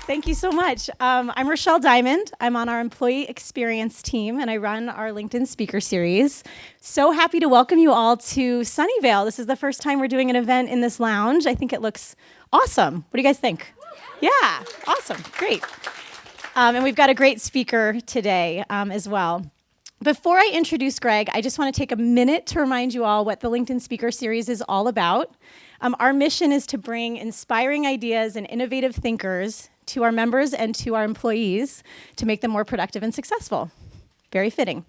Thank you so much. I'm Rochelle Diamond. I'm on our employee experience team, and I run our LinkedIn speaker series. So happy to welcome you all to Sunnyvale. This is the first time we're doing an event in this lounge. I think it looks awesome. What do you guys think? Yeah, awesome, great. And we've got a great speaker today as well. Before I introduce Greg, I just want to take a minute to remind you all what the LinkedIn speaker series is all about. Our mission is to bring inspiring ideas and innovative thinkers to our members and to our employees to make them more productive and successful. Very fitting.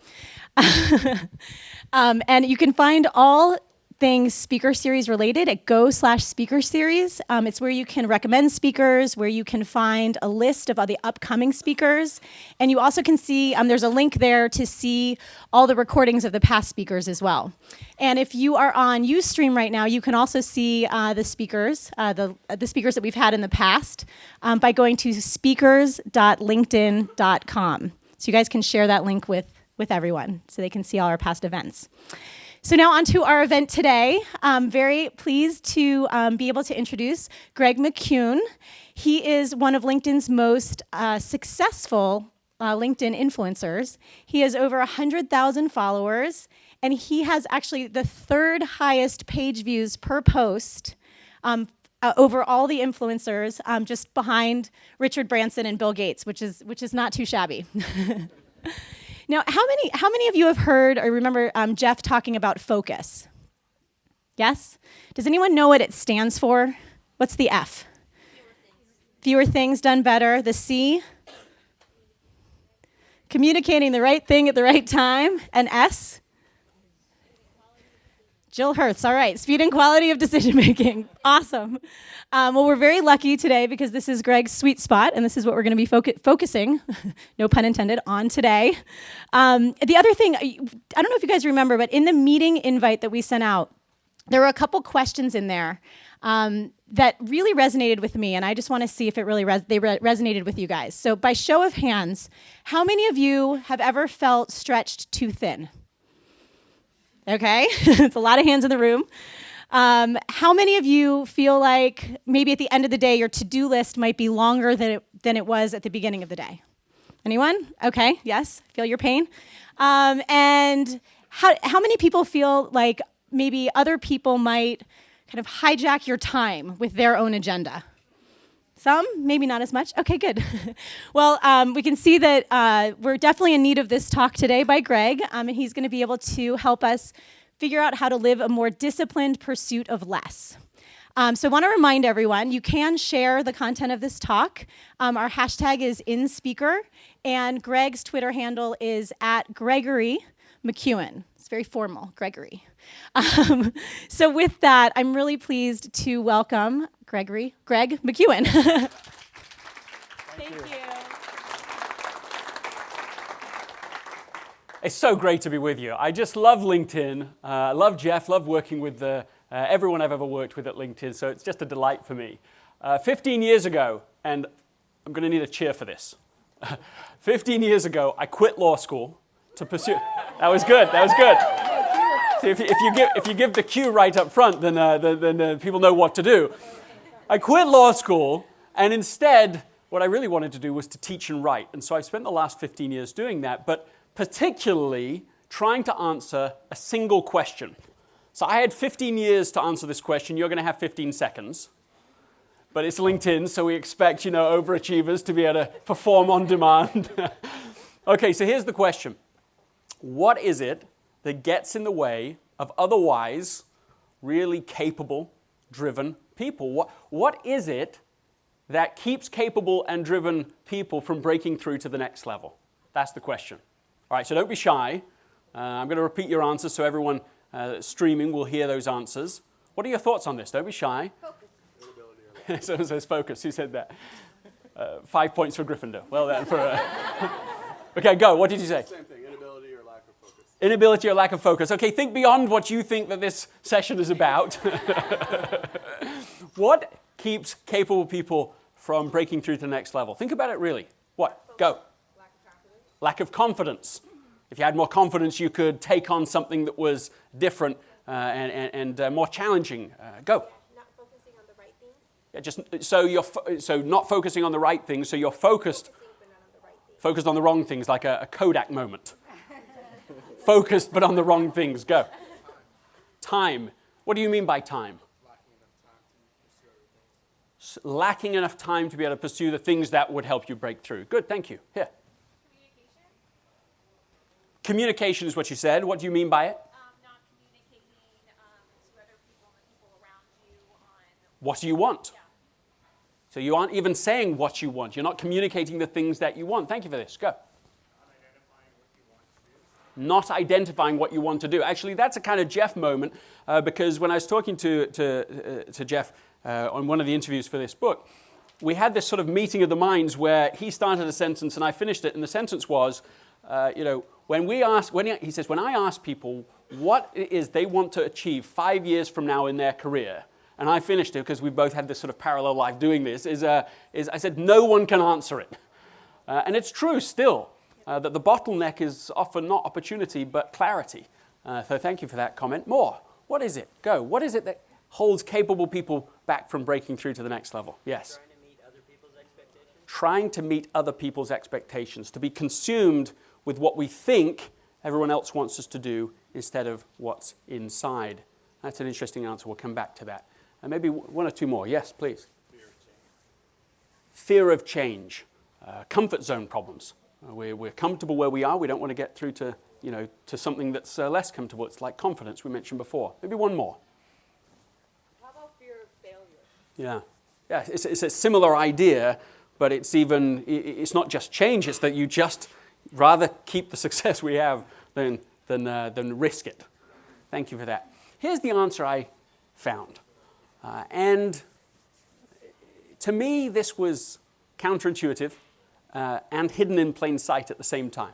And you can find all things speaker series related at go/speaker series. It's where you can recommend speakers, where you can find a list of all the upcoming speakers. And you also can see, there's a link there to see all the recordings of the past speakers as well. And if you are on Ustream right now, you can also see the speakers that we've had in the past by going to speakers.linkedin.com. So you guys can share that link with everyone so they can see all our past events. So now on to our event today. I'm very pleased to be able to introduce Greg McKeown. He is one of LinkedIn's most successful LinkedIn influencers. He has over 100,000 followers, and he has actually the third highest page views per post over all the influencers, just behind Richard Branson and Bill Gates, which is not too shabby. Now, how many of you have heard or remember Jeff talking about focus? Yes? Does anyone know what it stands for? What's the F? Fewer things done better. The C? Communicating the right thing at the right time. And S? Jill Hurts. All right. Speed and quality of decision making. Awesome. Well, we're very lucky today because this is Greg's sweet spot, and this is what we're going to be focusing, no pun intended, on today. The other thing, I don't know if you guys remember, but in the meeting invite that we sent out, there were a couple questions in there that really resonated with me, and I just want to see if it really resonated with you guys. So by show of hands, how many of you have ever felt stretched too thin? Okay, it's a lot of hands in the room. How many of you feel like maybe at the end of the day your to-do list might be longer than it was at the beginning of the day? Anyone? Okay, yes, feel your pain. And how many people feel like maybe other people might kind of hijack your time with their own agenda? Some, maybe not as much. Okay, good. Well, we can see that we're definitely in need of this talk today by Greg, and he's going to be able to help us figure out how to live a more disciplined pursuit of less. So I want to remind everyone, you can share the content of this talk. Our hashtag is InSpeaker, and Greg's Twitter handle is @GregoryMcKeown. It's very formal, Gregory. So with that, I'm really pleased to welcome Greg McKeown. Thank you. It's so great to be with you. I just love LinkedIn. I love Jeff, love working with everyone I've ever worked with at LinkedIn, so it's just a delight for me. 15 years ago, and I'm going to need a cheer for this. 15 years ago, I quit law school to pursue... That was good. So if you give the cue right up front, then people know what to do. I quit law school, and instead, what I really wanted to do was to teach and write. And so I've spent the last 15 years doing that, but particularly trying to answer a single question. So I had 15 years to answer this question. You're going to have 15 seconds. But it's LinkedIn, so we expect, overachievers to be able to perform on demand. Okay, so here's the question. What is it that gets in the way of otherwise really capable, driven people? What is it that keeps capable and driven people from breaking through to the next level? That's the question. All right, so don't be shy. I'm going to repeat your answers so everyone streaming will hear those answers. What are your thoughts on this? Don't be shy. Focus. So it says focus. Who said that? 5 points for Gryffindor. Well done. Okay, go. What did you say? Same thing. Inability or lack of focus. Inability or lack of focus. Okay, think beyond what you think that this session is about. What keeps capable people from breaking through to the next level? Think about it really. What? Go. Lack of confidence. If you had more confidence, you could take on something that was different and more challenging. Go. Not focusing on the right things. Yeah, just so not focusing on the right things, so you're focused on the wrong things, like a Kodak moment. Focused but on the wrong things. Go. Time. What do you mean by time? Lacking enough time to be able to pursue the things that would help you break through. Good, thank you. Here. Communication is what you said. What do you mean by it? Not communicating to other people and the people around you on what do you want? Yeah. So you aren't even saying what you want. You're not communicating the things that you want. Thank you for this. Go. Not identifying what you want to do. Actually, that's a kind of Jeff moment because when I was talking to Jeff on one of the interviews for this book, we had this sort of meeting of the minds where he started a sentence and I finished it, and the sentence was, when I ask people what it is they want to achieve 5 years from now in their career, and I finished it because we both had this sort of parallel life doing this, is I said, no one can answer it. And it's true still, that the bottleneck is often not opportunity, but clarity. So thank you for that comment. More. What is it? Go. What is it that holds capable people back from breaking through to the next level? Yes. Trying to meet other people's expectations. Trying to meet other people's expectations, to be consumed with what we think everyone else wants us to do instead of what's inside. That's an interesting answer. We'll come back to that. And maybe one or two more. Yes, please. Fear of change. Comfort zone problems. We're comfortable where we are. We don't want to get through to, to something that's less comfortable. It's like confidence we mentioned before. Maybe one more. How about fear of failure? Yeah. Yeah, it's a similar idea, but it's not just change. It's that you just rather keep the success we have than risk it. Thank you for that. Here's the answer I found. And to me, this was counterintuitive and hidden in plain sight at the same time.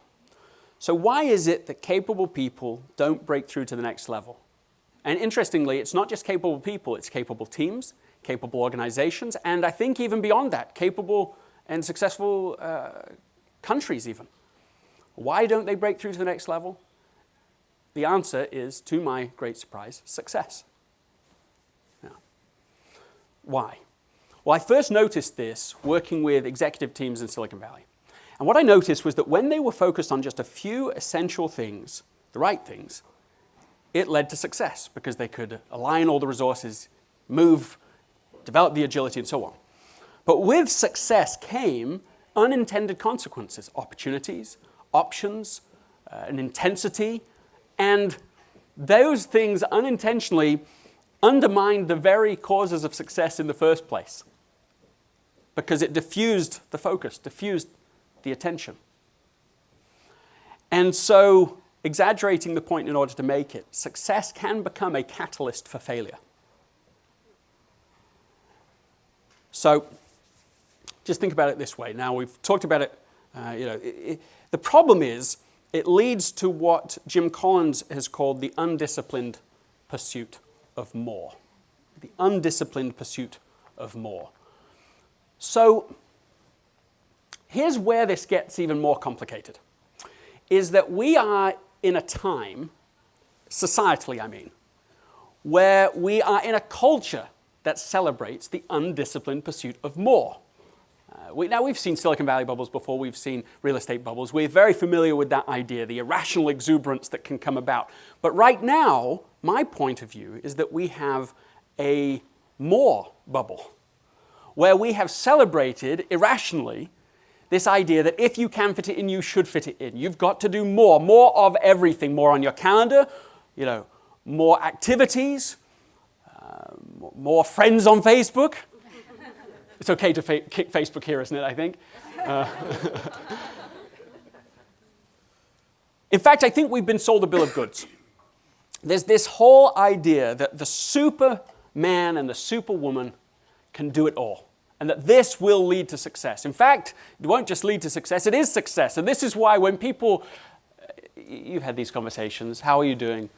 So why is it that capable people don't break through to the next level? And interestingly, it's not just capable people, it's capable teams, capable organizations, and I think even beyond that, capable and successful countries even. Why don't they break through to the next level? The answer is, to my great surprise, success. Yeah. Why? Well, I first noticed this working with executive teams in Silicon Valley. And what I noticed was that when they were focused on just a few essential things, the right things, it led to success because they could align all the resources, move, develop the agility, and so on. But with success came unintended consequences, opportunities, options, an intensity, and those things unintentionally undermined the very causes of success in the first place because it diffused the focus, diffused the attention. And so, exaggerating the point in order to make it, success can become a catalyst for failure. So, just think about it this way. Now, we've talked about it, the problem is, it leads to what Jim Collins has called the undisciplined pursuit of more. The undisciplined pursuit of more. So, here's where this gets even more complicated, is that we are in a time, societally I mean, where we are in a culture that celebrates the undisciplined pursuit of more. Now, we've seen Silicon Valley bubbles before, we've seen real estate bubbles. We're very familiar with that idea, the irrational exuberance that can come about. But right now, my point of view is that we have a more bubble, where we have celebrated irrationally this idea that if you can fit it in, you should fit it in. You've got to do more of everything, more on your calendar, more activities, more friends on Facebook. It's okay to kick Facebook here, isn't it, I think? In fact, I think we've been sold a bill of goods. There's this whole idea that the Superman and the Superwoman can do it all, and that this will lead to success. In fact, it won't just lead to success, it is success. And this is why when people, you've had these conversations, how are you doing?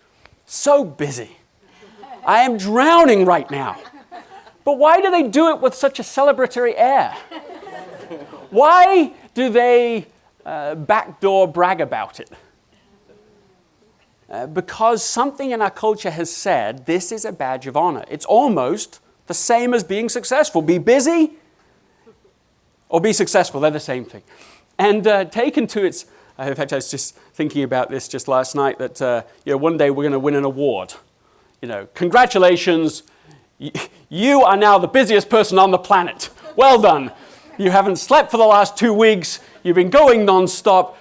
So busy. I am drowning right now. But why do they do it with such a celebratory air? Why do they backdoor brag about it? Because something in our culture has said this is a badge of honor. It's almost The same as being successful. Be busy or be successful. They're the same thing. And taken to its, in fact, I was just thinking about this just last night, that one day we're going to win an award. Congratulations, you are now the busiest person on the planet. Well done. You haven't slept for the last 2 weeks. You've been going nonstop.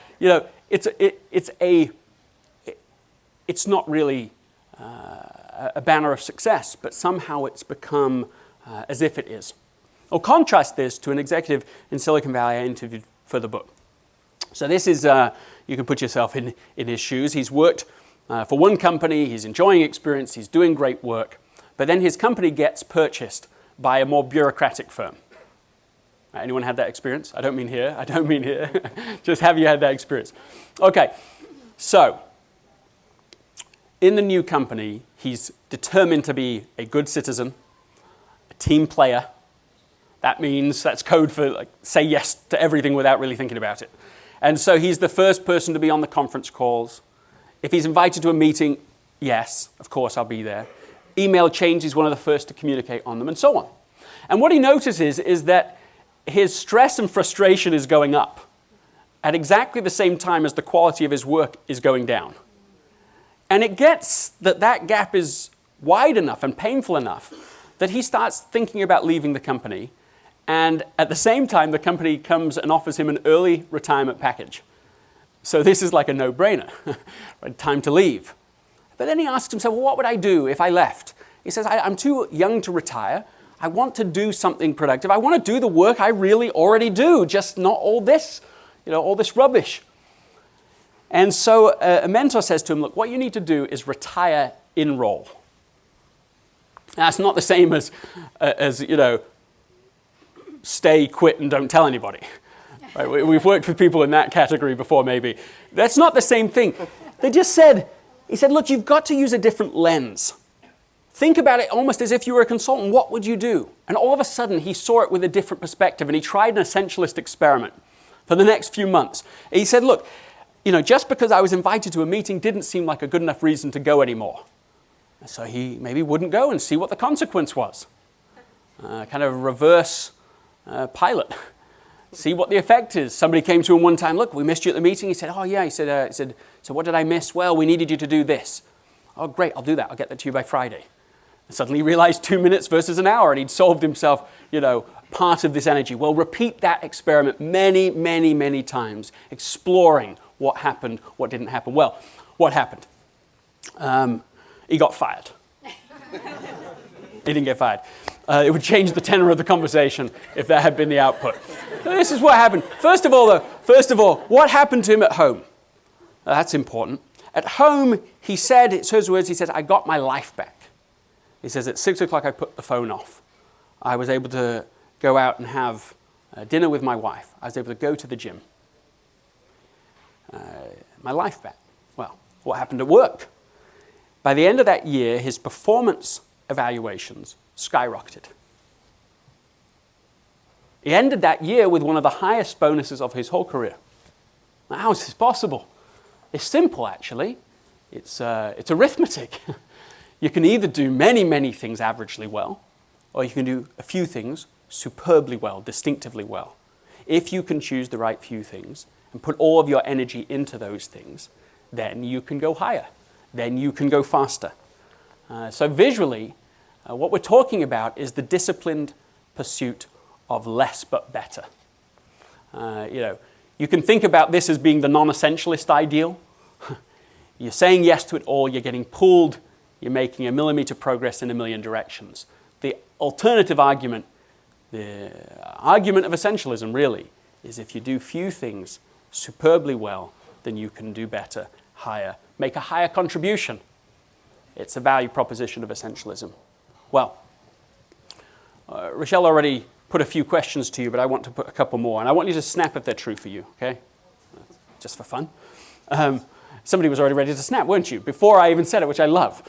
It's not really a banner of success, but somehow it's become as if it is. I'll contrast this to an executive in Silicon Valley I interviewed for the book. So this is, you can put yourself in his shoes. He's worked for one company, he's enjoying experience, he's doing great work, but then his company gets purchased by a more bureaucratic firm. Anyone had that experience? I don't mean here. Just have you had that experience? Okay, so in the new company, he's determined to be a good citizen, a team player. That's code for say yes to everything without really thinking about it. And so he's the first person to be on the conference calls. If he's invited to a meeting, yes, of course I'll be there. Email chains, he's one of the first to communicate on them, and so on. And what he notices is that his stress and frustration is going up at exactly the same time as the quality of his work is going down. And it gets that gap is wide enough and painful enough that he starts thinking about leaving the company. And at the same time, the company comes and offers him an early retirement package. So this is like a no-brainer. Time to leave. But then he asks himself, well, what would I do if I left? He says, I'm too young to retire. I want to do something productive. I want to do the work I really already do, just not all this, all this rubbish. And so a mentor says to him, look, what you need to do is retire in role. That's not the same as stay, quit, and don't tell anybody. Right? We've worked with people in that category before, maybe. That's not the same thing. He said, look, you've got to use a different lens. Think about it almost as if you were a consultant. What would you do? And all of a sudden, he saw it with a different perspective, and he tried an essentialist experiment for the next few months. He said, look, just because I was invited to a meeting didn't seem like a good enough reason to go anymore. So he maybe wouldn't go and see what the consequence was. Kind of reverse pilot. See what the effect is. Somebody came to him one time, look, we missed you at the meeting. He said, oh yeah. He said, so what did I miss? Well, we needed you to do this. Oh, great, I'll do that. I'll get that to you by Friday. And suddenly he realized 2 minutes versus an hour, and he'd solved himself, part of this energy. Well, repeat that experiment many, many, many times, exploring what happened, what didn't happen. Well, what happened? He got fired. He didn't get fired. It would change the tenor of the conversation if that had been the output. So this is what happened. First of all, what happened to him at home? That's important. At home, he said, it's his words, he said, I got my life back. He says, at 6 o'clock, I put the phone off. I was able to go out and have dinner with my wife. I was able to go to the gym. My life back. Well, what happened at work? By the end of that year, his performance evaluations skyrocketed. He ended that year with one of the highest bonuses of his whole career. Now, how is this possible? It's simple, actually. It's arithmetic. You can either do many, many things averagely well, or you can do a few things superbly well, distinctively well. If you can choose the right few things and put all of your energy into those things, then you can go higher. Then you can go faster. So visually, what we're talking about is the disciplined pursuit of less but better. You can think about this as being the non-essentialist ideal. You're saying yes to it all, you're getting pulled, you're making a millimeter progress in a million directions. The alternative argument, the argument of essentialism really, is if you do few things superbly well, then you can do better, higher, make a higher contribution. It's a value proposition of essentialism. Well, Rochelle already put a few questions to you, but I want to put a couple more, and I want you to snap if they're true for you, okay? Just for fun. Somebody was already ready to snap, weren't you? Before I even said it, which I love.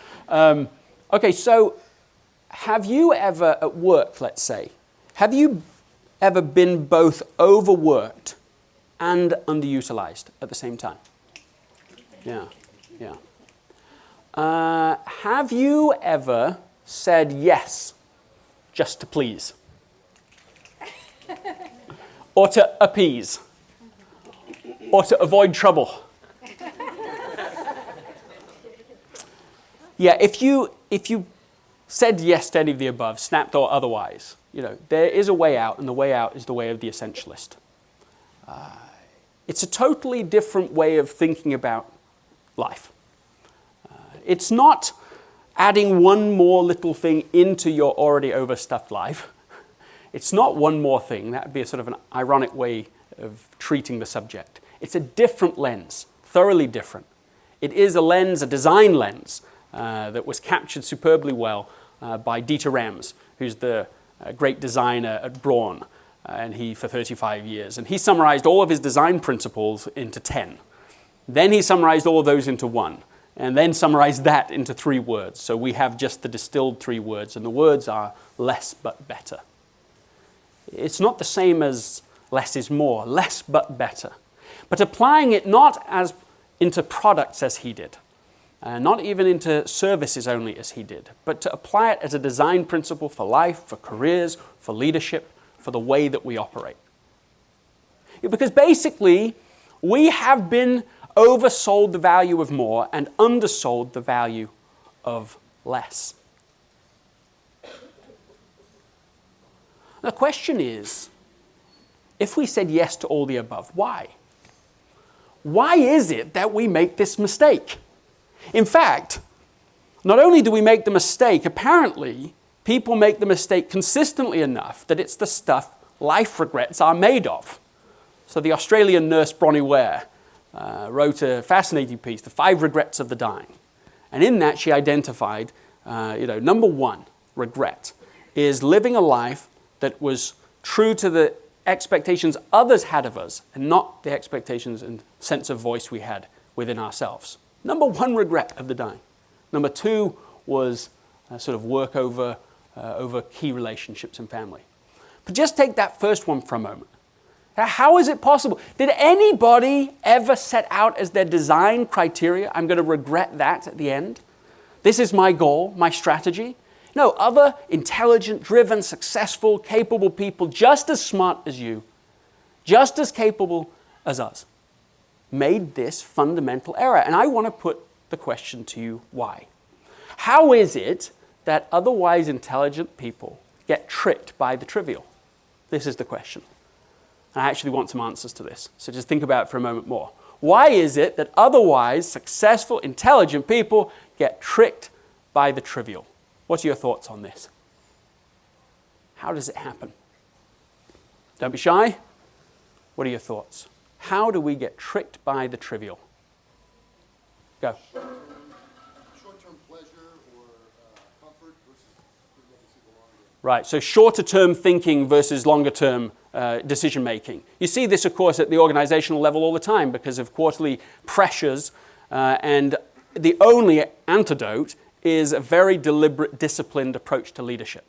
Okay, so have you ever, at work, let's say, have you ever been both overworked and underutilized at the same time? Yeah. Have you ever said yes just to please, or to appease, or to avoid trouble. Yeah, if you said yes to any of the above, snapped or otherwise, there is a way out, and the way out is the way of the essentialist. It's a totally different way of thinking about life. It's not adding one more little thing into your already overstuffed life. It's not one more thing. That would be a sort of an ironic way of treating the subject. It's a different lens, thoroughly different. It is a lens, a design lens, that was captured superbly well by Dieter Rams, who's the great designer at Braun, and he for 35 years. And he summarized all of his design principles into 10. Then he summarized all of those into 1, and then summarized that into 3 words. So we have just the distilled 3 words, and the words are less but better. It's not the same as less is more, less but better. But applying it not as into products as he did, not even into services only as he did, but to apply it as a design principle for life, for careers, for leadership, for the way that we operate. Because basically, we have been oversold the value of more and undersold the value of less. The question is, if we said yes to all the above, why? Why is it that we make this mistake? In fact, not only do we make the mistake, apparently, people make the mistake consistently enough that it's the stuff life regrets are made of. So the Australian nurse Bronnie Ware wrote a fascinating piece, The 5 Regrets of the Dying. And in that, she identified, number 1 regret is living a life that was true to the expectations others had of us and not the expectations and sense of voice we had within ourselves. Number 1 regret of the dying. Number 2 was sort of work over key relationships and family. But just take that first one for a moment. How is it possible? Did anybody ever set out as their design criteria, I'm going to regret that at the end? This is my goal, my strategy? No, other intelligent, driven, successful, capable people just as smart as you, just as capable as us, made this fundamental error. And I want to put the question to you, why? How is it that otherwise intelligent people get tricked by the trivial? This is the question. And I actually want some answers to this. So just think about it for a moment more. Why is it that otherwise successful, intelligent people get tricked by the trivial? What are your thoughts on this? How does it happen? Don't be shy. What are your thoughts? How do we get tricked by the trivial? Go. Short-term pleasure or comfort versus legacy the long run. Right, so shorter-term thinking versus longer-term decision-making. You see this, of course, at the organizational level all the time because of quarterly pressures, and the only antidote is a very deliberate, disciplined approach to leadership.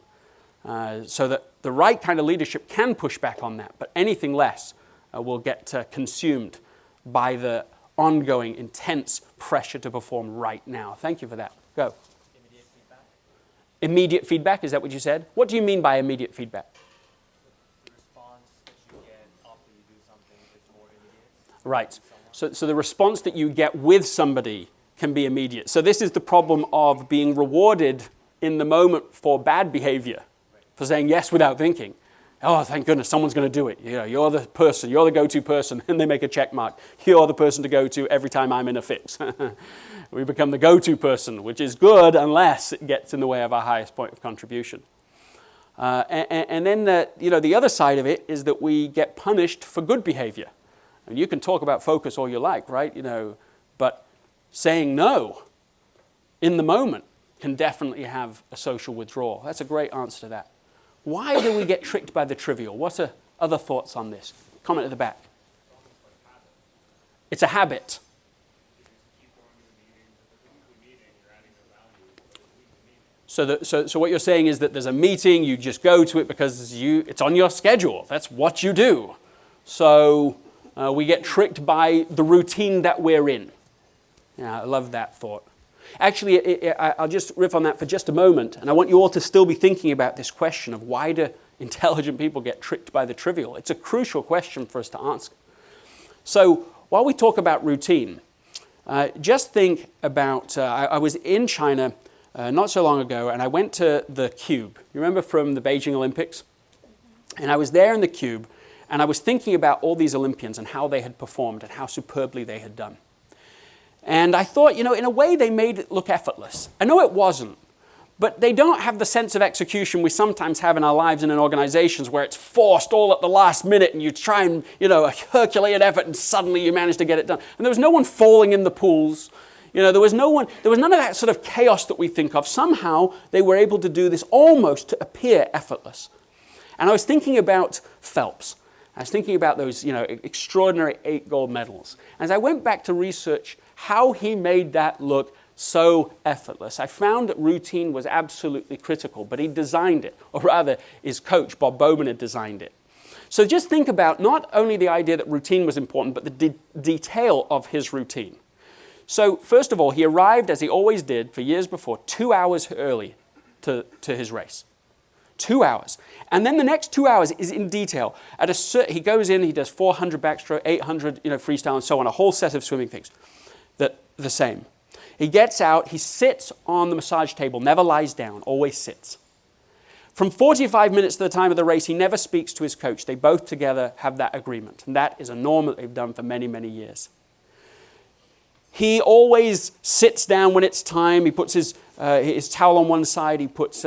So that the right kind of leadership can push back on that, but anything less will get consumed by the ongoing, intense pressure to perform right now. Thank you for that. Go. Immediate feedback. Immediate feedback, is that what you said? What do you mean by immediate feedback? The response that you get after you do something is more immediate. Right. So the response that you get with somebody can be immediate. So this is the problem of being rewarded in the moment for bad behavior, for saying yes without thinking. Oh, thank goodness, someone's going to do it. You're the person, you're the go-to person, and they make a check mark. You're the person to go to every time I'm in a fix. We become the go-to person, which is good unless it gets in the way of our highest point of contribution. And then the other side of it is that we get punished for good behavior. And you can talk about focus all you like, right? But saying no in the moment can definitely have a social withdrawal. That's a great answer to that. Why do we get tricked by the trivial? What are other thoughts on this? Comment at the back. It's a habit. So what you're saying is that there's a meeting, you just go to it because it's on your schedule. That's what you do. So we get tricked by the routine that we're in. Yeah, I love that thought. Actually, I'll just riff on that for just a moment, and I want you all to still be thinking about this question of why do intelligent people get tricked by the trivial? It's a crucial question for us to ask. So while we talk about routine, just think about, I was in China not so long ago, and I went to the Cube. You remember from the Beijing Olympics? And I was there in the Cube, and I was thinking about all these Olympians and how they had performed and how superbly they had done. And I thought, in a way they made it look effortless. I know it wasn't, but they don't have the sense of execution we sometimes have in our lives and in organizations where it's forced all at the last minute and you try and, a Herculean effort and suddenly you manage to get it done. And there was no one falling in the pools. There was none of that sort of chaos that we think of. Somehow they were able to do this almost to appear effortless. And I was thinking about Phelps. I was thinking about those, extraordinary 8 gold medals. As I went back to research how he made that look so effortless, I found that routine was absolutely critical, but he designed it, or rather his coach, Bob Bowman, had designed it. So just think about not only the idea that routine was important, but the detail of his routine. So first of all, he arrived, as he always did for years before, 2 hours early to his race. 2 hours. And then the next 2 hours is in detail. He goes in, he does 400 backstroke, 800 freestyle, and so on, a whole set of swimming things that the same. He gets out, he sits on the massage table, never lies down, always sits. From 45 minutes to the time of the race, he never speaks to his coach. They both together have that agreement. And that is a norm that they've done for many, many years. He always sits down when it's time. He puts his towel on one side. He puts,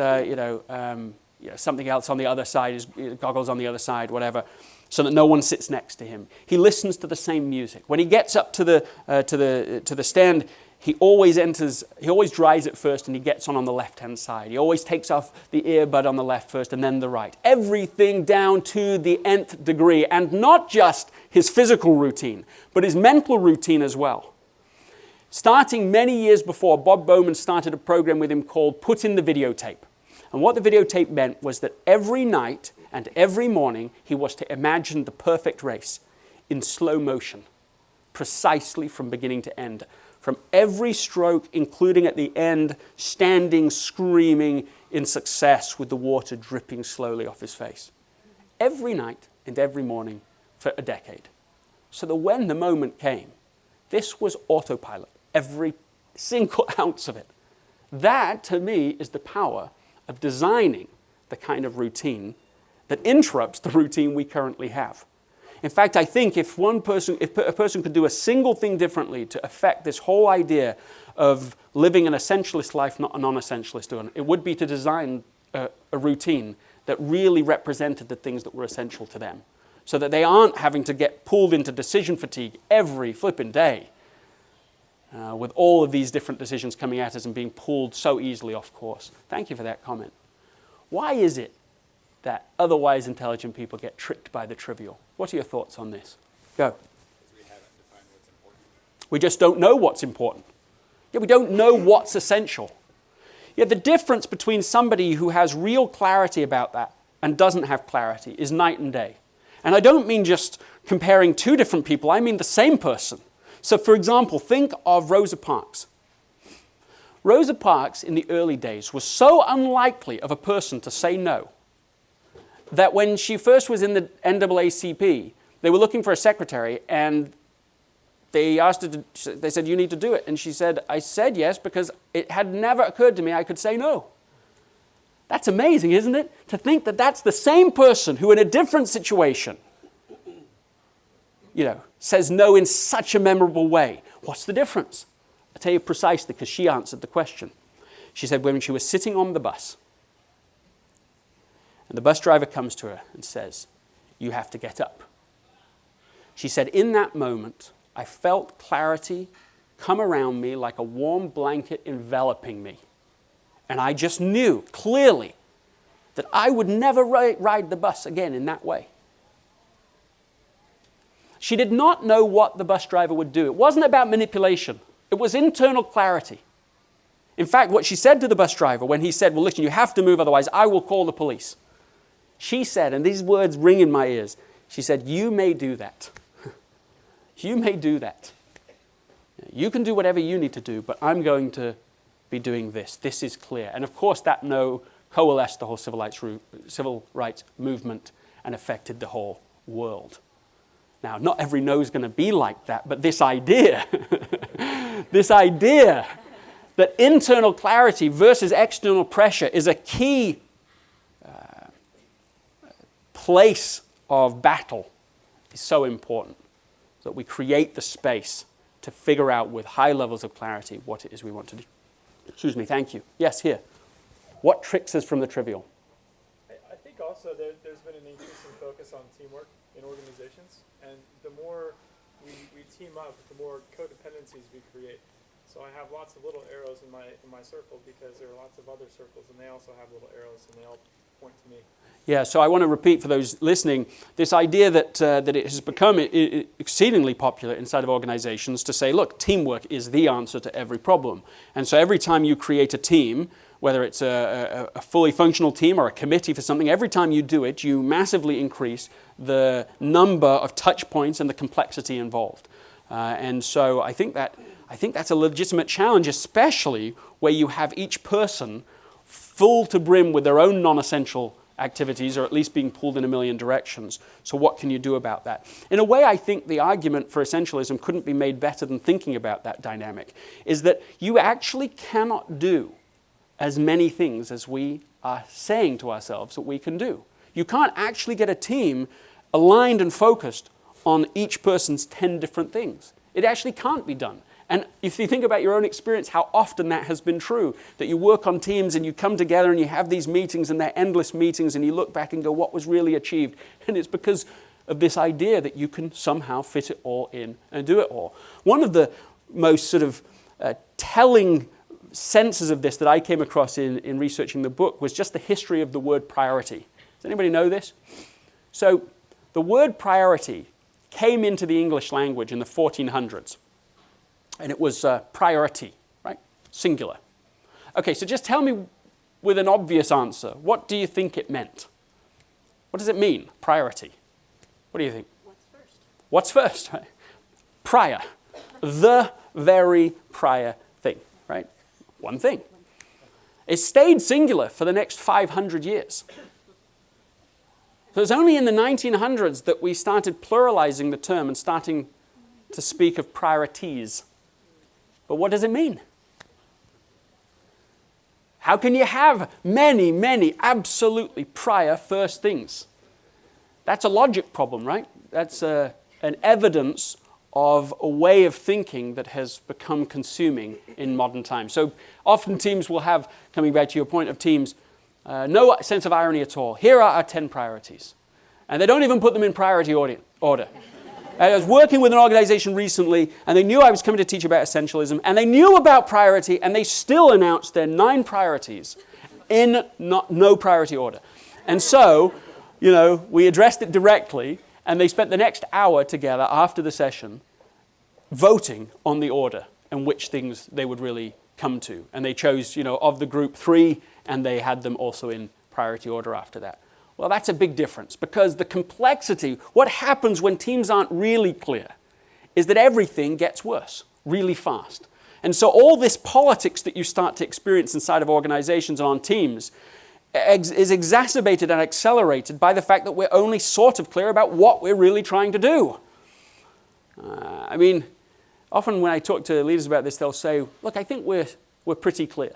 something else on the other side, his goggles on the other side, whatever, so that no one sits next to him. He listens to the same music. When he gets up to the stand, he always dries it first and he gets on the left-hand side. He always takes off the earbud on the left first and then the right. Everything down to the nth degree, and not just his physical routine, but his mental routine as well. Starting many years before, Bob Bowman started a program with him called Put in the Videotape. And what the videotape meant was that every night and every morning he was to imagine the perfect race in slow motion, precisely from beginning to end. From every stroke, including at the end, standing, screaming in success with the water dripping slowly off his face. Every night and every morning for a decade. So that when the moment came, this was autopilot, every single ounce of it. That, to me, is the power of designing the kind of routine that interrupts the routine we currently have. In fact, I think if a person could do a single thing differently to affect this whole idea of living an essentialist life, not a non-essentialist one, it would be to design a routine that really represented the things that were essential to them, so that they aren't having to get pulled into decision fatigue every flipping day, with all of these different decisions coming at us and being pulled so easily off course. Thank you for that comment. Why is it that otherwise intelligent people get tricked by the trivial? What are your thoughts on this? Go. Because we haven't defined what's important. We just don't know what's important. Yeah, we don't know what's essential. Yeah, the difference between somebody who has real clarity about that and doesn't have clarity is night and day. And I don't mean just comparing two different people, I mean the same person. So for example, think of Rosa Parks. Rosa Parks in the early days was so unlikely of a person to say no that when she first was in the NAACP, they were looking for a secretary and they asked her they said, you need to do it. And she said, I said yes because it had never occurred to me I could say no. That's amazing, isn't it? To think that that's the same person who in a different situation, says no in such a memorable way. What's the difference? I'll tell you precisely, because she answered the question. She said when she was sitting on the bus, and the bus driver comes to her and says, you have to get up. She said, in that moment, I felt clarity come around me like a warm blanket enveloping me. And I just knew clearly that I would never ride the bus again in that way. She did not know what the bus driver would do. It wasn't about manipulation. It was internal clarity. In fact, what she said to the bus driver when he said, well, listen, you have to move, otherwise I will call the police. She said, and these words ring in my ears, she said, you may do that. You may do that. You can do whatever you need to do, but I'm going to be doing this. This is clear. And of course, that no coalesced the whole civil rights movement and affected the whole world. Now, not every no is going to be like that, but this idea, this idea that internal clarity versus external pressure is a key place of battle is so important, that we create the space to figure out with high levels of clarity what it is we want to do. Excuse me, thank you. Yes, here. What tricks us from the trivial? I think also there's been an increasing focus on teamwork in organizations, and the more we team up, the more codependencies we create. So I have lots of little arrows in my circle because there are lots of other circles, and they also have little arrows, and they all point to me. Yeah, so I want to repeat for those listening, this idea that it has become exceedingly popular inside of organizations to say, look, teamwork is the answer to every problem. And so every time you create a team, whether it's a fully functional team or a committee for something, every time you do it, you massively increase the number of touch points and the complexity involved. And so I think that's a legitimate challenge, especially where you have each person full to brim with their own non-essential activities, or at least being pulled in a million directions. So what can you do about that? In a way, I think the argument for essentialism couldn't be made better than thinking about that dynamic, is that you actually cannot do as many things as we are saying to ourselves that we can do. You can't actually get a team aligned and focused on each person's 10 different things. It actually can't be done. And if you think about your own experience, how often that has been true, that you work on teams and you come together and you have these meetings and they're endless meetings and you look back and go, what was really achieved? And it's because of this idea that you can somehow fit it all in and do it all. One of the most sort of telling senses of this that I came across in researching the book was just the history of the word priority. Does anybody know this? So the word priority came into the English language in the 1400s. And it was priority, right? Singular. Okay, so just tell me with an obvious answer, what do you think it meant? What does it mean, priority? What do you think? What's first? What's first, right? Prior. The very prior thing, right? One thing. It stayed singular for the next 500 years. So it's only in the 1900s that we started pluralizing the term and starting to speak of priorities. But what does it mean? How can you have many, many absolutely prior first things? That's a logic problem, right? That's an evidence of a way of thinking that has become consuming in modern times. So often teams will have, coming back to your point of teams, no sense of irony at all. Here are our 10 priorities. And they don't even put them in priority order. I was working with an organization recently, and they knew I was coming to teach about essentialism, and they knew about priority, and they still announced their 9 priorities in no priority order. And so, we addressed it directly, and they spent the next hour together after the session voting on the order and which things they would really come to. And they chose, of the group 3, and they had them also in priority order after that. Well, that's a big difference, because the complexity, what happens when teams aren't really clear, is that everything gets worse really fast. And so all this politics that you start to experience inside of organizations and on teams is exacerbated and accelerated by the fact that we're only sort of clear about what we're really trying to do. Often when I talk to leaders about this, they'll say, look, I think we're pretty clear.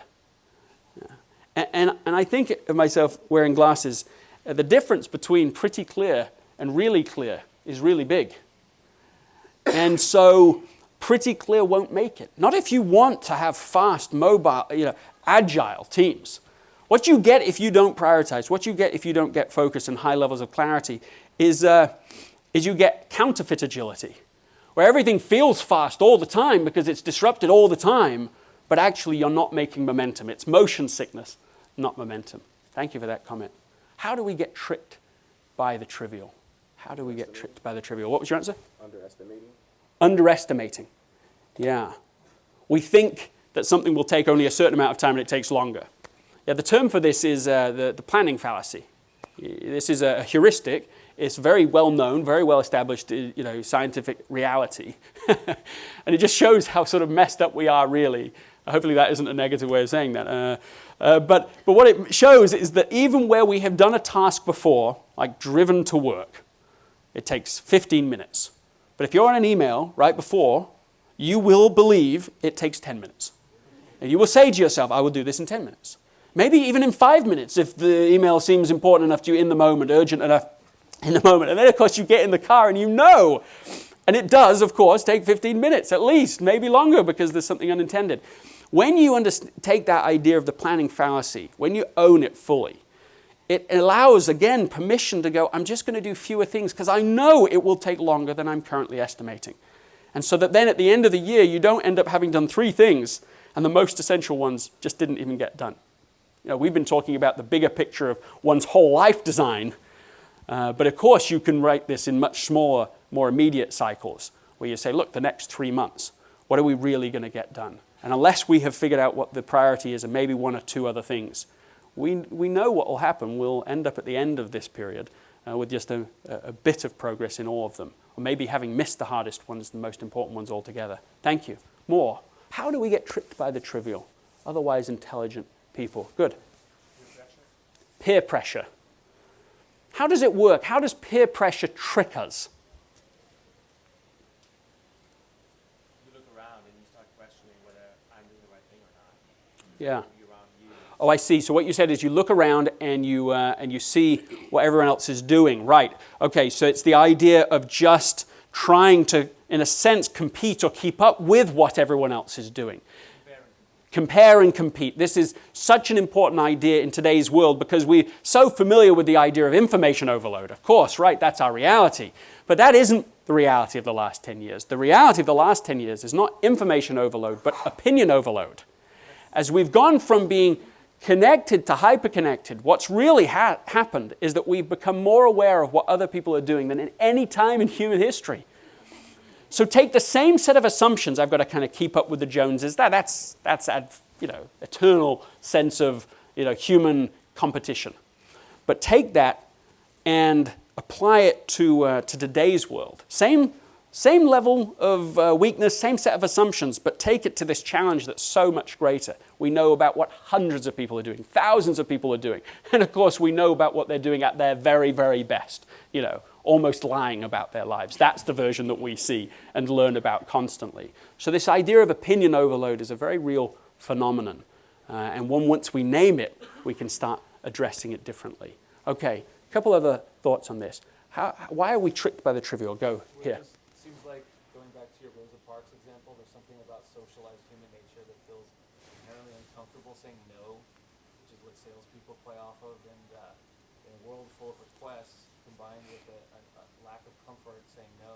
And I think of myself wearing glasses. The difference between pretty clear and really clear is really big. And so pretty clear won't make it. Not if you want to have fast, mobile, agile teams. What you get if you don't prioritize, what you get if you don't get focus and high levels of clarity is you get counterfeit agility, where everything feels fast all the time because it's disrupted all the time, but actually you're not making momentum. It's motion sickness, not momentum. Thank you for that comment. How do we get tricked by the trivial? How do we get tricked by the trivial? What was your answer? Underestimating. Underestimating. Yeah. We think that something will take only a certain amount of time and it takes longer. Yeah, the term for this is the planning fallacy. This is a heuristic. It's very well known, very well established, scientific reality. And it just shows how sort of messed up we are really Hopefully that isn't a negative way of saying that. But what it shows is that even where we have done a task before, like driven to work, it takes 15 minutes. But if you're on an email right before, you will believe it takes 10 minutes. And you will say to yourself, I will do this in 10 minutes. Maybe even in 5 minutes if the email seems important enough to you in the moment, urgent enough in the moment. And then, of course, you get in the car and you know. And it does, of course, take 15 minutes at least, maybe longer because there's something unintended. When you take that idea of the planning fallacy, when you own it fully, it allows, again, permission to go, I'm just going to do fewer things because I know it will take longer than I'm currently estimating. And so that then at the end of the year, you don't end up having done 3 things and the most essential ones just didn't even get done. You know, we've been talking about the bigger picture of one's whole life design, but of course you can write this in much smaller, more immediate cycles where you say, look, the next 3 months, what are we really going to get done? And unless we have figured out what the priority is and maybe 1 or 2 other things, we know what will happen. We'll end up at the end of this period with just a bit of progress in all of them, or maybe having missed the hardest ones, the most important ones altogether. Thank you. More. How do we get tricked by the trivial, otherwise intelligent people? Good. Peer pressure. How does it work? How does peer pressure trick us? You look around and you start questioning whether I'm doing the right thing or not. Yeah. You around you. Oh, I see. So what you said is you look around and you see what everyone else is doing. Right. Okay, so it's the idea of just trying to, in a sense, compete or keep up with what everyone else is doing. Compare and compete. This is such an important idea in today's world because we're so familiar with the idea of information overload. Of course, right? That's our reality. But that isn't the reality of the last 10 years. The reality of the last 10 years is not information overload, but opinion overload. As we've gone from being connected to hyperconnected, what's really happened is that we've become more aware of what other people are doing than at any time in human history. So take the same set of assumptions. I've got to kind of keep up with the Joneses. That's eternal sense of human competition. But take that and apply it to today's world. Same level of weakness, same set of assumptions, but take it to this challenge that's so much greater. We know about what hundreds of people are doing, thousands of people are doing, and of course we know about what they're doing at their very, very best. Almost lying about their lives. That's the version that we see and learn about constantly. So this idea of opinion overload is a very real phenomenon. And once we name it, we can start addressing it differently. Okay, a couple other thoughts on this. Why are we tricked by the trivial? Go here. It seems like, going back to your Rosa Parks example, there's something about socialized human nature that feels inherently uncomfortable saying no, which is what salespeople play off of. And in a world full of requests, combined with a lack of comfort saying no,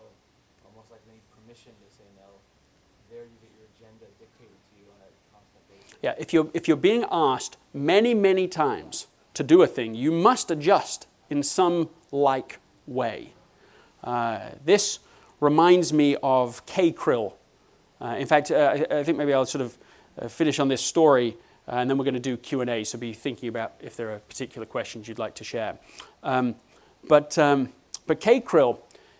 almost like they need permission to say no, there you get your agenda dictated to you on a constant basis. Yeah, if you're being asked many, many times to do a thing, you must adjust in some like way. This reminds me of K. Krill. In fact, I think maybe I'll sort of finish on this story, and then we're going to do Q&A, so be thinking about if there are particular questions you'd like to share. But Kay Krill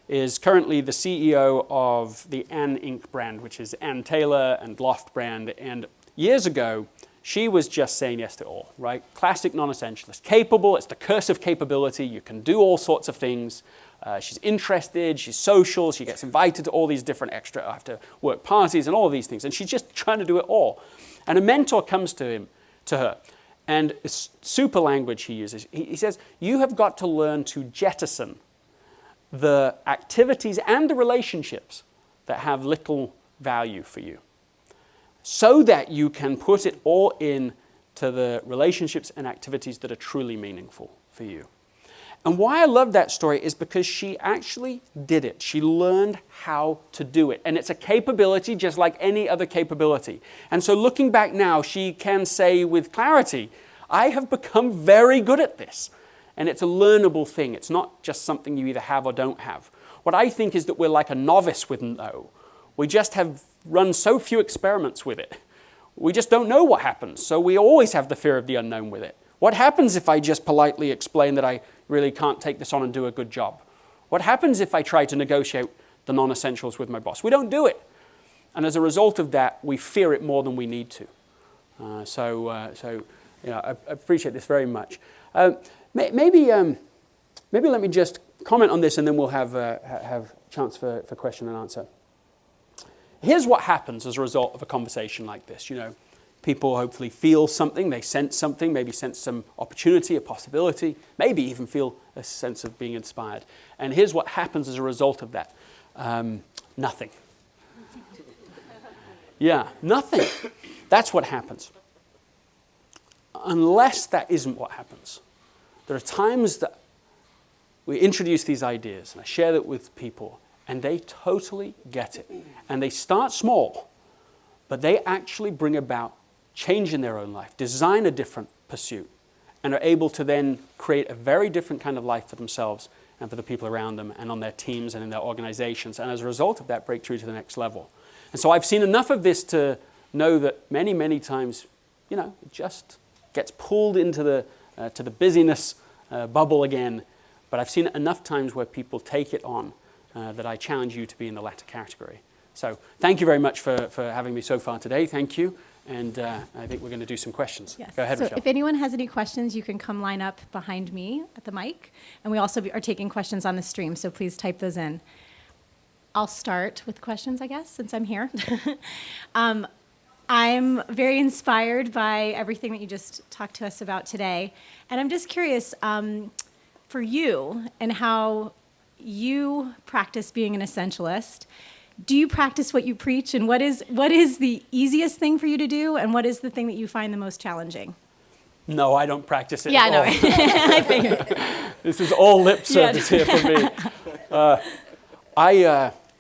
is currently the CEO of the Ann Inc. brand, which is Ann Taylor and Loft brand. And years ago, she was just saying yes to all, right? Classic non-essentialist. Capable, it's the curse of capability. You can do all sorts of things. She's interested, she's social, she gets invited to all these different extra after work parties and all of these things. And she's just trying to do it all. And a mentor comes to her. And it's super language he uses. He says, you have got to learn to jettison the activities and the relationships that have little value for you so that you can put it all in to the relationships and activities that are truly meaningful for you. And why I love that story is because she actually did it. She learned how to do it. And it's a capability just like any other capability. And so looking back now, she can say with clarity, I have become very good at this. And it's a learnable thing. It's not just something you either have or don't have. What I think is that we're like a novice with no. We just have run so few experiments with it. We just don't know what happens. So we always have the fear of the unknown with it. What happens if I just politely explain that I really can't take this on and do a good job? What happens if I try to negotiate the non-essentials with my boss? We don't do it. And as a result of that, we fear it more than we need to. So I appreciate this very much. Maybe let me just comment on this, and then we'll have a chance for question and answer. Here's what happens as a result of a conversation like this. People hopefully feel something, they sense something, maybe sense some opportunity, a possibility, maybe even feel a sense of being inspired. And here's what happens as a result of that. Nothing. Yeah, nothing. That's what happens. Unless that isn't what happens. There are times that we introduce these ideas, and I share that with people, and they totally get it. And they start small, but they actually bring about change in their own life, design a different pursuit, and are able to then create a very different kind of life for themselves and for the people around them and on their teams and in their organizations. And as a result of that, break through to the next level. And so I've seen enough of this to know that many, many times, it just gets pulled into the to the busyness bubble again. But I've seen it enough times where people take it on that I challenge you to be in the latter category. So thank you very much for having me so far today. Thank you. And I think we're going to do some questions. Yes. Go ahead, so Michelle. if anyone has any questions, you can come line up behind me at the mic. And we also are taking questions on the stream, so please type those in. I'll start with questions, I guess, since I'm here. I'm very inspired by everything that you just talked to us about today. And I'm just curious, for you and how you practice being an essentialist, do you practice what you preach? And what is the easiest thing for you to do? And what is the thing that you find the most challenging? No, I don't practice it Yeah, at no, all. I figured. This is all lip service here for me.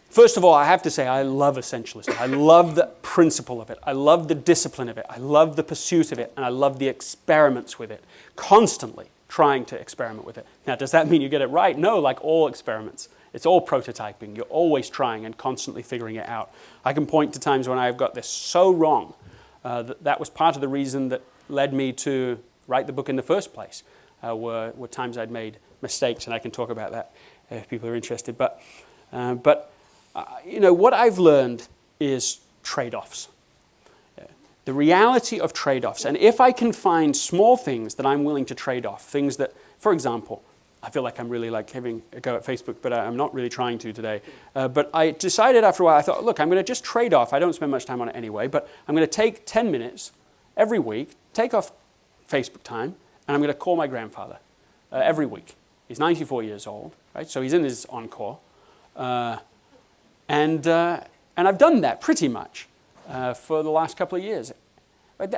First of all, I have to say I love Essentialist. I love the principle of it. I love the discipline of it. I love the pursuit of it. And I love the experiments with it. Constantly trying to experiment with it. Now, does that mean you get it right? No, like all experiments. It's all prototyping. You're always trying and constantly figuring it out. I can point to times when I've got this so wrong. That was part of the reason that led me to write the book in the first place. Were times I'd made mistakes, and I can talk about that if people are interested. But what I've learned is trade-offs. The reality of trade-offs. And if I can find small things that I'm willing to trade off, things that, for example, I feel like I'm really like having a go at Facebook, but I'm not really trying to today. But I decided after a while, I thought, look, I'm going to just trade off. I don't spend much time on it anyway, but I'm going to take 10 minutes every week, take off Facebook time, and I'm going to call my grandfather every week. He's 94 years old, right? So he's in his encore. And I've done that pretty much for the last couple of years. Right?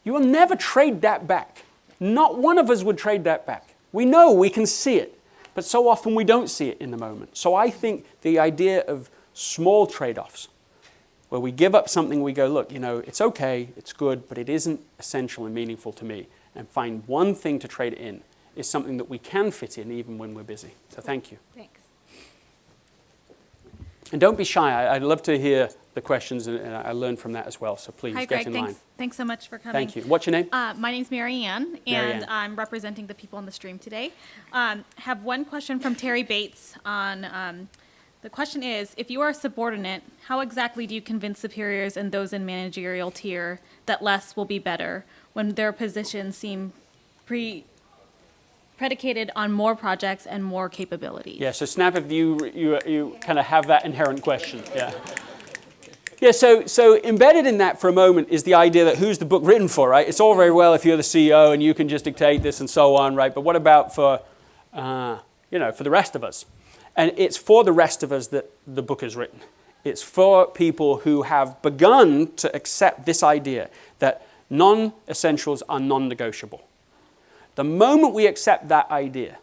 You will never trade that back. Not one of us would trade that back. We know, we can see it, but so often we don't see it in the moment. So I think the idea of small trade-offs, where we give up something, we go, look, it's okay, it's good, but it isn't essential and meaningful to me, and find one thing to trade it in, is something that we can fit in even when we're busy. So thank you. Thanks. And don't be shy. I'd love to hear the questions, and I learn from that as well. So please Hi, get Greg. in line. Thanks so much for coming. Thank you. What's your name? My name's Mary Ann, Mary and Ann. I'm representing the people on the stream today. Have one question from Terry Bates on, the question is, if you are a subordinate, how exactly do you convince superiors and those in managerial tier that less will be better when their positions seem predicated on more projects and more capabilities? Yeah, so Snap, if you kind of have that inherent question. Yeah. Yeah, so embedded in that for a moment is the idea that who's the book written for, right? It's all very well if you're the CEO and you can just dictate this and so on, right? But what about for the rest of us? And it's for the rest of us that the book is written. It's for people who have begun to accept this idea that non-essentials are non-negotiable. The moment we accept that idea,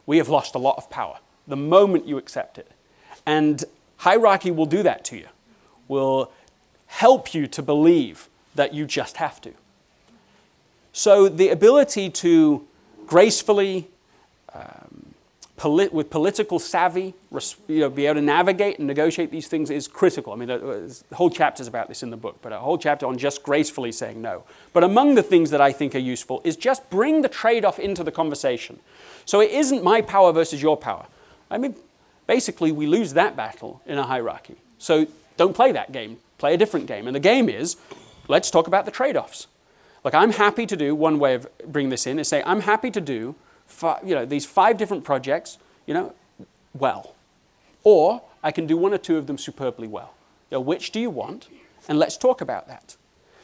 we have lost a lot of power. The moment you accept it. And hierarchy will do that to you. Will help you to believe that you just have to. So the ability to gracefully, with political savvy, be able to navigate and negotiate these things is critical. I mean, the whole chapter is about this in the book, but a whole chapter on just gracefully saying no. But among the things that I think are useful is just bring the trade-off into the conversation. So it isn't my power versus your power. I mean, basically, we lose that battle in a hierarchy. So don't play that game. Play a different game. And the game is, let's talk about the trade-offs. look, I'm happy to do, one way of bringing this in is say, I'm happy to do these 5 different projects, well. Or I can do 1 or 2 of them superbly well. Which do you want? And let's talk about that.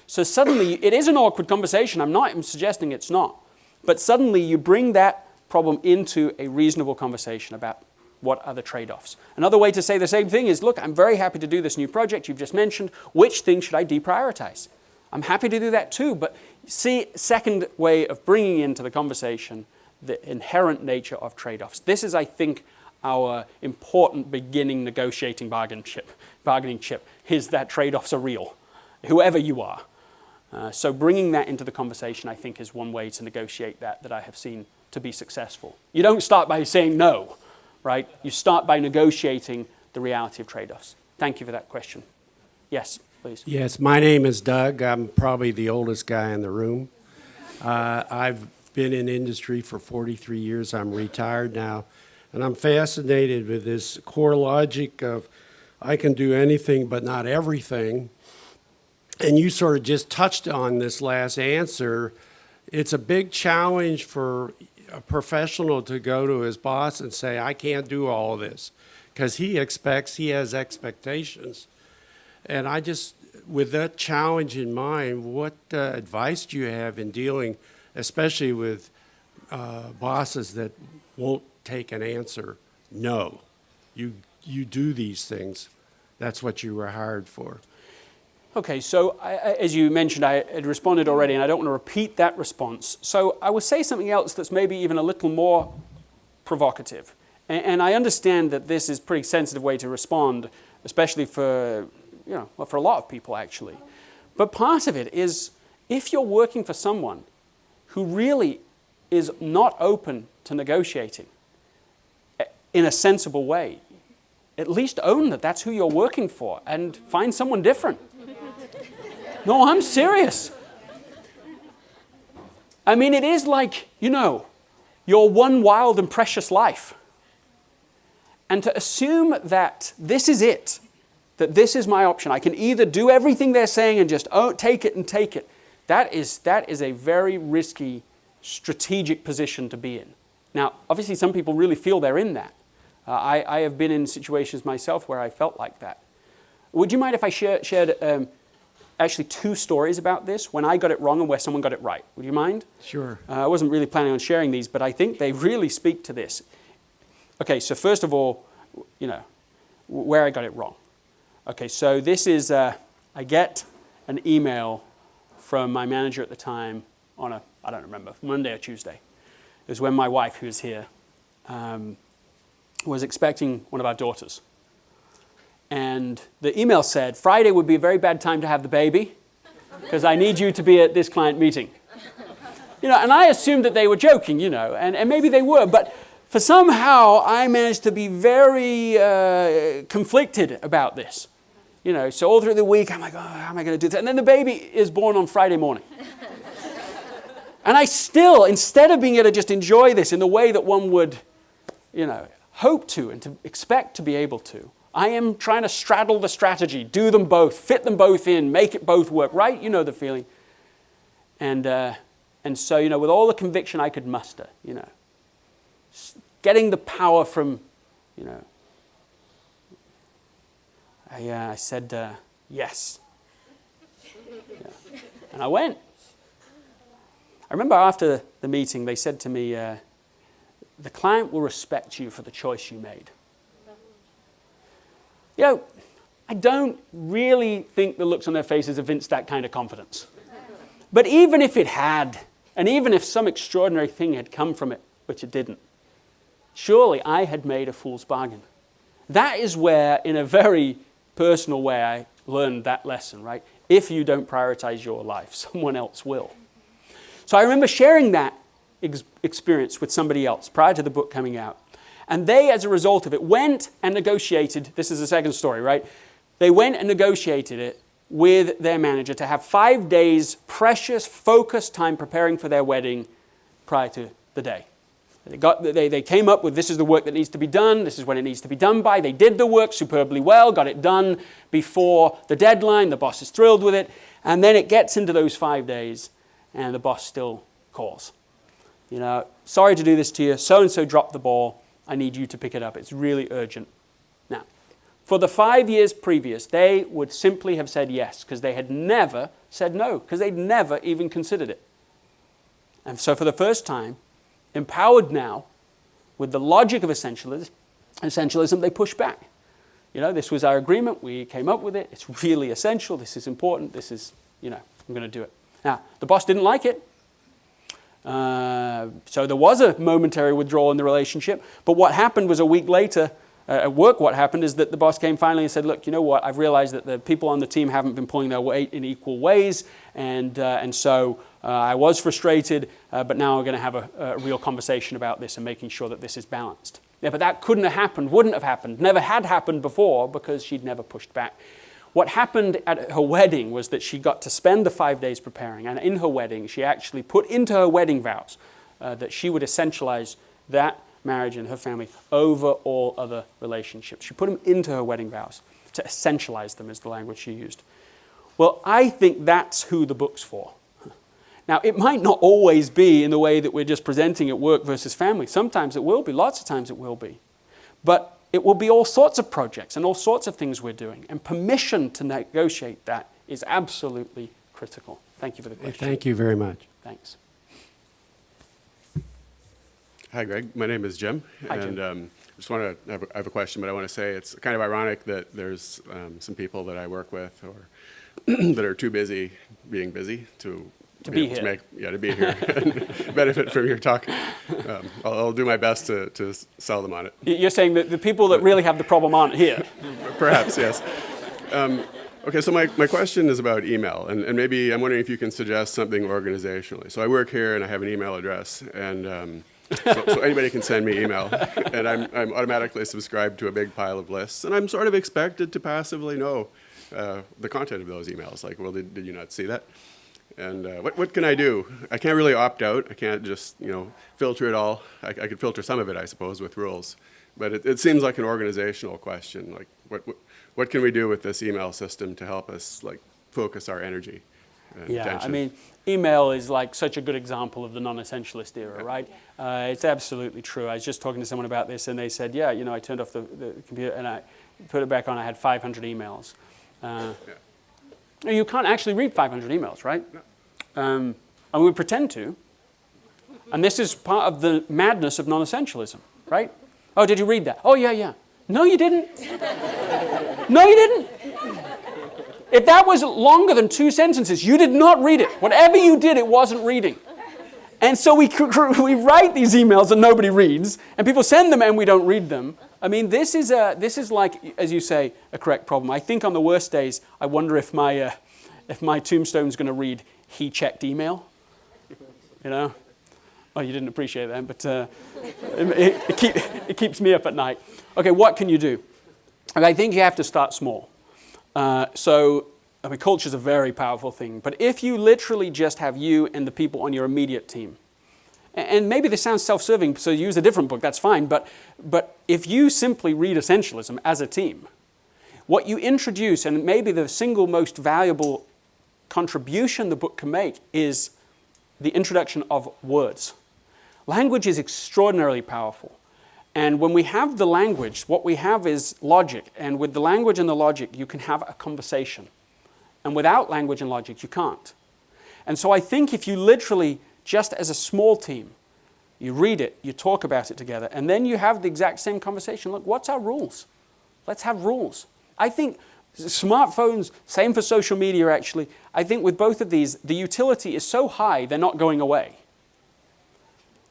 So suddenly, it is an awkward conversation. I'm suggesting it's not. But suddenly you bring that problem into a reasonable conversation about what are the trade-offs. Another way to say the same thing is, look, I'm very happy to do this new project you've just mentioned. Which thing should I deprioritize? I'm happy to do that too, but see, second way of bringing into the conversation the inherent nature of trade-offs. This is, I think, our important beginning negotiating bargaining chip, is that trade-offs are real, whoever you are. So bringing that into the conversation, I think, is one way to negotiate that I have seen to be successful. You don't start by saying no, right? You start by negotiating the reality of trade-offs. Thank you for that question. Yes, please. Yes, my name is Doug. I'm probably the oldest guy in the room. I've been in industry for 43 years. I'm retired now. And I'm fascinated with this core logic of I can do anything but not everything. And you sort of just touched on this last answer. It's a big challenge for a professional to go to his boss and say, I can't do all of this, because he has expectations. And with that challenge in mind, what advice do you have in dealing, especially with bosses that won't take an answer? No, you do these things. That's what you were hired for. Okay, so as you mentioned, I had responded already, and I don't want to repeat that response. So I will say something else that's maybe even a little more provocative. And I understand that this is a pretty sensitive way to respond, especially for a lot of people, actually. But part of it is, if you're working for someone who really is not open to negotiating in a sensible way, at least own that that's who you're working for and find someone different. No, I'm serious. I mean, it is like, your one wild and precious life. And to assume that this is it, that this is my option, I can either do everything they're saying and just take it, that is a very risky strategic position to be in. Now, obviously, some people really feel they're in that. I have been in situations myself where I felt like that. Would you mind if I shared actually 2 stories about this, when I got it wrong and where someone got it right? Would you mind? Sure. I wasn't really planning on sharing these, but I think they really speak to this. Okay, so first of all, where I got it wrong. Okay, so this is, I get an email from my manager at the time on I don't remember, Monday or Tuesday. It was when my wife, who was here, was expecting one of our daughters. And the email said, Friday would be a very bad time to have the baby, because I need you to be at this client meeting. And I assumed that they were joking, and maybe they were, but for somehow I managed to be very conflicted about this. So all through the week, I'm like, how am I going to do that? And then the baby is born on Friday morning. And I still, instead of being able to just enjoy this in the way that one would, hope to and to expect to be able to, I am trying to straddle the strategy, do them both, fit them both in, make it both work, right? You know the feeling. And so, with all the conviction I could muster, getting the power from, I said, yes. Yeah. And I went. I remember after the meeting, they said to me, the client will respect you for the choice you made. I don't really think the looks on their faces evinced that kind of confidence. But even if it had, and even if some extraordinary thing had come from it, which it didn't, surely I had made a fool's bargain. That is where, in a very personal way, I learned that lesson, right? If you don't prioritize your life, someone else will. So I remember sharing that experience with somebody else prior to the book coming out. And they, as a result of it, went and negotiated. This is the second story, right? They went and negotiated it with their manager to have 5 days precious, focused time preparing for their wedding prior to the day. They came up with, this is the work that needs to be done. This is when it needs to be done by. They did the work superbly well, got it done before the deadline. The boss is thrilled with it. And then it gets into those 5 days. and the boss still calls. You know, sorry to do this to you, so-and-so dropped the ball, I need you to pick it up, it's really urgent. Now, for the 5 years previous, they would simply have said yes, because they had never said no, because they'd never even considered it. And so for the first time, empowered now, with the logic of essentialism, they push back. You know, this was our agreement, we came up with it, it's really essential, this is important, this is, you know, I'm going to do it. Now, the boss didn't like it, so there was a momentary withdrawal in the relationship, but what happened was a week later, at work what happened is that the boss came finally and said, look, you know what, I've realized that the people on the team haven't been pulling their weight in equal ways, and so I was frustrated, but now we're going to have a real conversation about this and making sure that this is balanced. Yeah, but that couldn't have happened, wouldn't have happened, never had happened before because she'd never pushed back. What happened at her wedding was that she got to spend the 5 days preparing, and in her wedding, she actually put into her wedding vows that she would essentialize that marriage and her family over all other relationships. She put them into her wedding vows. To essentialize them is the language she used. Well, I think that's who the book's for. Now, it might not always be in the way that we're just presenting it, work versus family. Sometimes it will be, lots of times it will be. But it will be all sorts of projects and all sorts of things we're doing. And permission to negotiate that is absolutely critical. Thank you for the question. Thank you very much. Thanks. Hi, Greg. My name is Jim. Hi, Jim. And just want to I have a question, but I want to say it's kind of ironic that there's some people that I work with or that are too busy being busy to be here. To be here and benefit from your talk. I'll do my best to sell them on it. You're saying that the people that really have the problem aren't here. Perhaps, yes. Okay, so my question is about email, and maybe I'm wondering if you can suggest something organizationally. So I work here and I have an email address, and so anybody can send me email, and I'm automatically subscribed to a big pile of lists, and I'm sort of expected to passively know the content of those emails. Like, well, did you not see that? And what can I do? I can't really opt out. I can't just filter it all. I could filter some of it, I suppose, with rules. But it seems like an organizational question. Like, what can we do with this email system to help us focus our energy and attention? I mean, email is like such a good example of the non-essentialist era, right? It's absolutely true. I was just talking to someone about this, and they said, yeah, I turned off the computer and I put it back on. I had 500 emails. You can't actually read 500 emails, right? No. And we pretend to. And this is part of the madness of non-essentialism, right? Oh, did you read that? Oh, yeah. No, you didn't. No, you didn't. If that was longer than 2 sentences, you did not read it. Whatever you did, it wasn't reading. And so we write these emails that nobody reads, and people send them and we don't read them. I mean, this is like, as you say, a correct problem. I think on the worst days, I wonder if my tombstone's going to read, "He checked email." Oh, you didn't appreciate that, but it keeps me up at night. Okay, what can you do? And I think you have to start small. Culture is a very powerful thing. But if you literally just have you and the people on your immediate team, and maybe this sounds self-serving, so use a different book, that's fine. But if you simply read Essentialism as a team, what you introduce, and maybe the single most valuable contribution the book can make, is the introduction of words. Language is extraordinarily powerful. And when we have the language, what we have is logic. And with the language and the logic, you can have a conversation. And without language and logic, you can't. And so I think if you literally, just as a small team, you read it, you talk about it together, and then you have the exact same conversation. Look, what's our rules? Let's have rules. I think smartphones, same for social media actually, I think with both of these, the utility is so high, they're not going away.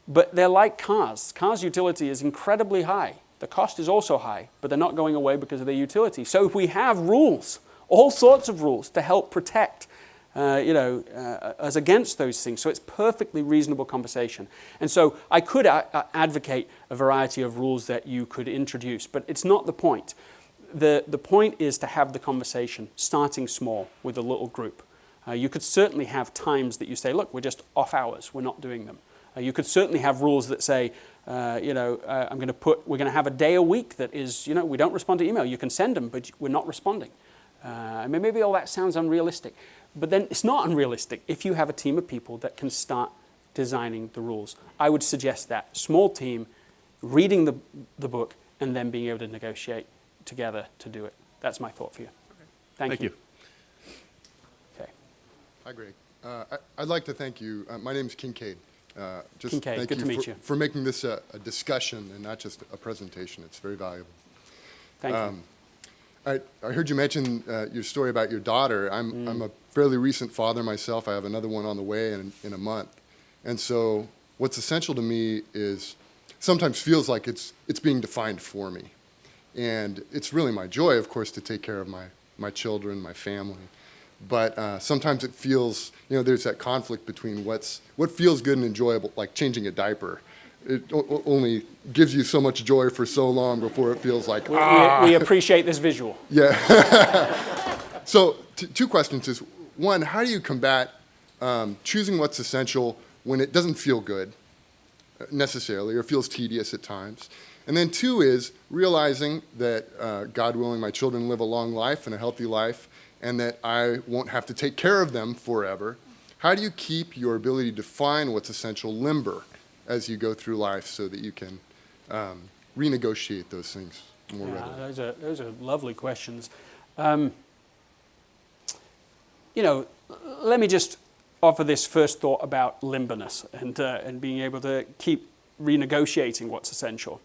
But they're like cars. Cars' utility is incredibly high. The cost is also high, but they're not going away because of their utility. So if we have rules, all sorts of rules to help protect us against those things. So it's perfectly reasonable conversation. And so I could advocate a variety of rules that you could introduce, but it's not the point. The point is to have the conversation starting small with a little group. You could certainly have times that you say, look, we're just off hours, we're not doing them. You could certainly have rules that say, we're going to have a day a week that is, we don't respond to email. You can send them, but we're not responding. Maybe all that sounds unrealistic. But then it's not unrealistic if you have a team of people that can start designing the rules. I would suggest that. Small team, reading the book, and then being able to negotiate together to do it. That's my thought for you. Thank you. Okay. Hi, Greg. I'd like to thank you. My name is Kincaid. Kincaid, thank good to meet you. for making this a discussion and not just a presentation. It's very valuable. Thank you. I heard you mention your story about your daughter. I'm a fairly recent father myself. I have another one on the way in a month. And so what's essential to me is sometimes feels like it's being defined for me. And it's really my joy, of course, to take care of my children, my family. But sometimes it feels, there's that conflict between what feels good and enjoyable, like changing a diaper. It only gives you so much joy for so long before it feels like, We appreciate this visual. Yeah. So two questions is, one, how do you combat choosing what's essential when it doesn't feel good necessarily or feels tedious at times? And then two is realizing that, God willing, my children live a long life and a healthy life, and that I won't have to take care of them forever. How do you keep your ability to define what's essential limber as you go through life so that you can renegotiate those things more readily? Those are lovely questions. Let me just offer this first thought about limberness and being able to keep renegotiating what's essential.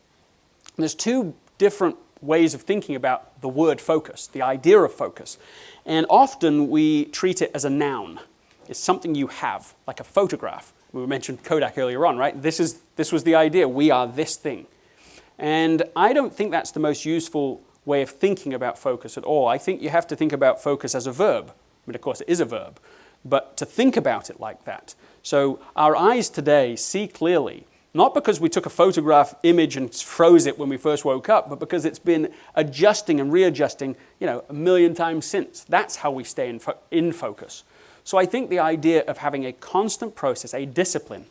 There's two different ways of thinking about the word focus, the idea of focus. And often we treat it as a noun. It's something you have, like a photograph. We mentioned Kodak earlier on, right? This was the idea. We are this thing. And I don't think that's the most useful way of thinking about focus at all. I think you have to think about focus as a verb. I mean, of course, it is a verb. But to think about it like that. So our eyes today see clearly, not because we took a photograph image and froze it when we first woke up, but because it's been adjusting and readjusting, a million times since. That's how we stay in focus. So I think the idea of having a constant process, a discipline,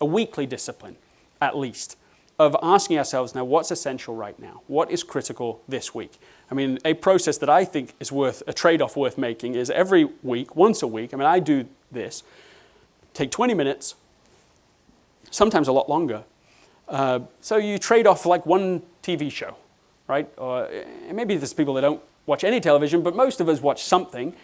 a weekly discipline at least, of asking ourselves now, what's essential right now? What is critical this week? I mean, a process that I think is a trade-off worth making is every week, once a week, I do this, take 20 minutes, sometimes a lot longer. So you trade off like one TV show, right? Or maybe there's people that don't watch any television, but most of us watch something.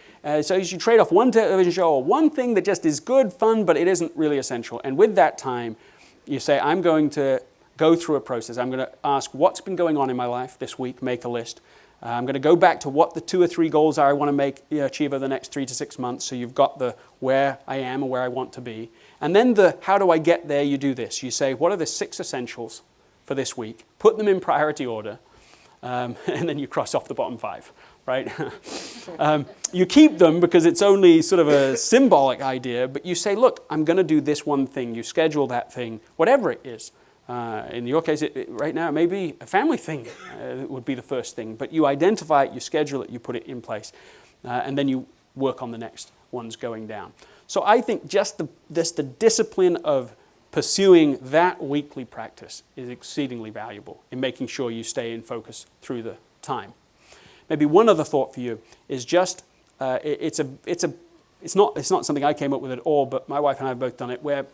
So you should trade off one television show or one thing that just is good, fun, but it isn't really essential. And with that time, you say, I'm going to go through a process. I'm going to ask what's been going on in my life this week, make a list. I'm going to go back to what the 2 or 3 goals are I want to achieve over the next 3 to 6 months. So you've got the where I am and where I want to be. And then the how do I get there, you do this. You say, what are the 6 essentials for this week? Put them in priority order. And then you cross off the bottom 5, right? You keep them because it's only sort of a symbolic idea, but you say, look, I'm going to do this one thing. You schedule that thing, whatever it is. In your case, right now, maybe a family thing would be the first thing. But you identify it, you schedule it, you put it in place. And then you work on the next ones going down. So I think just the discipline of pursuing that weekly practice is exceedingly valuable in making sure you stay in focus through the time. Maybe one other thought for you is just, it's not something I came up with at all, but my wife and I have both done it, where